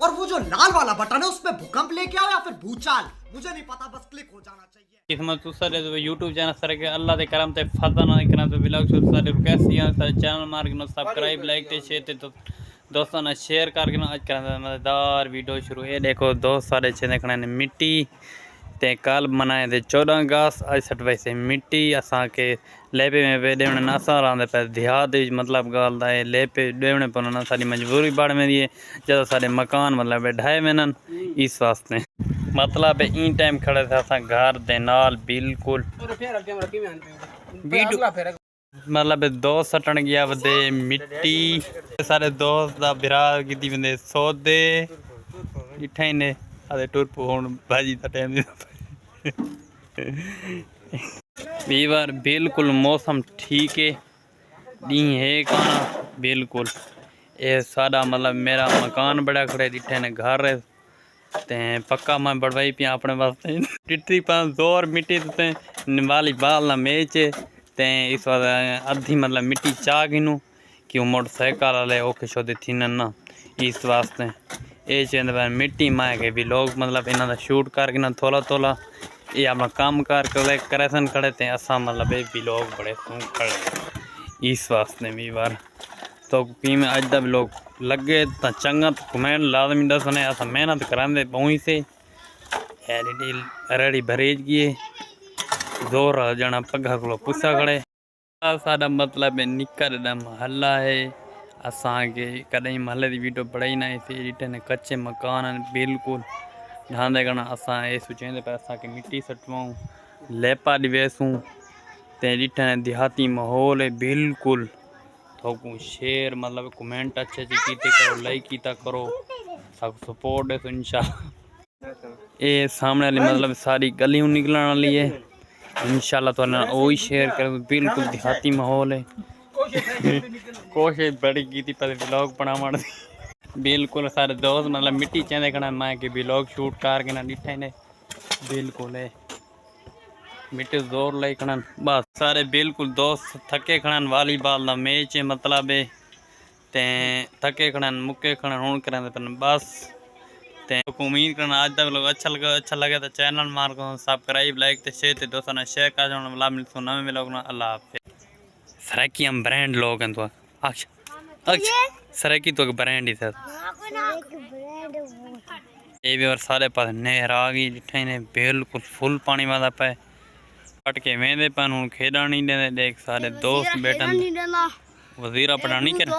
और वो जो लाल वाला बटन है उसमें भूकंप लेके आओ या फिर भूचाल, मुझे नहीं पता, बस क्लिक हो जाना चाहिए। किस्मत सारे यूट्यूब चैनल सारे के अल्लाह दे करम ते फजल ना करम ते व्लॉग सारे कैसी हैं सारे चैनल मार के सब्सक्राइब लाइक ते शेयर ते तो दोस्तों ने शेयर करके ना आज करना मजेदार वीडियो शुरू। ये देखो दोस्त सारे छे देखने ने मिट्टी ते कल मनाए थे 14 अगस्त आज सट वैसे मिट्टी असा के लेपे में पे देवने नासा रांदे पे देहात मतलब गाल दा लेपे देवने पर ना सारी मजबूरी बाड़ में दिए जब सारे मकान मतलब ढाए में न इस वास्ते मतलब ई टाइम खड़े थे असा घर दे नाल बिल्कुल मतलब दोस्त सटन गया बदे मिट्टी सारे दोस्त दा बिरा कीती बंदे सौदे इठे ने आदे टुर हुन भाजी दा टाइम बीवार बिल्कुल मौसम ठीक है दी है काना बिल्कुल ये सारा मतलब मेरा मकान बड़ा खड़े इठे ने घर ते पक्का मैं बढ़वाई पिया अपने वास्ते टिट्टी पास जोर मिट्टी ते वाली बाल ना मेच ते इस बार अद्धी मतलब मिट्टी चाह गिनू कि मोटरसाइकिल वाले ओके शोदे थी ना इस वास्ते ये चंद मिट्टी माए के भी लोग मतलब इन्हों का शूट करके ना थोड़ा थोड़ा ये अपना काम कार करे सन खड़े थे असा मतलब ये भी लोग बड़े सूं खड़े इस वास्ते भी बार तो में अज दा भी लोग लगे तो चंगा तो कमेंट लाजमी दसने अस मेहनत करांदे पहुँच से रेडी भरेज गए जोर जना पग्गा को पुसा खड़े साडा मतलब निक्का दा महल्ला है असा के कदई महल्ले की वीडियो बढ़ाई ना इसे ने कच्चे मकान बिल्कुल ढांदे करना असा ये सोचेंदे पे असा के मिट्टी सटवाऊँ लेपा दिवेसूँ ते डिठे देहाती माहौल है बिल्कुल तो शेयर मतलब कमेंट अच्छे अच्छे कीते करो लाइक कीता करो सब सपोर्ट है तो इंशाल्लाह ये सामने वाली मतलब सारी गली निकलने वाली है इंशाल्लाह तो वो ही शेयर करो बिल्कुल देहाती माहौल है कोशिश बड़ी की थी पर व्लॉग बना बिल्कुल सारे दोस्त मतलब मिट्टी चेंदे करना मैं कि व्लॉग शूट करके ना डिठे ने बिल्कुल है मिट्टी जोर लाई खड़न बस सारे बिल्कुल दोस्त थके खड़न वॉलीबॉल का मैच है मतलब है ते थके खड़न मुक्के खड़न हूँ करें बस ते उम्मीद करना आज तक लोग अच्छा लगे तो चैनल मार को सब्सक्राइब लाइक ते शेयर ते दोस्तों ने शेयर कर मिलते नवे लोग ना अल्लाह हाफिज़। सराकी हम ब्रांड लोग हैं तो सराकी तो ब्रांड ही था ये भी और सारे पास नहर आ गई जिठे ने बिल्कुल फुल पानी वाला पे पट के वेंदे पन हूँ खेड़ा नहीं देते देख सारे दोस्त बैठन वजीरा पढ़ा नहीं कर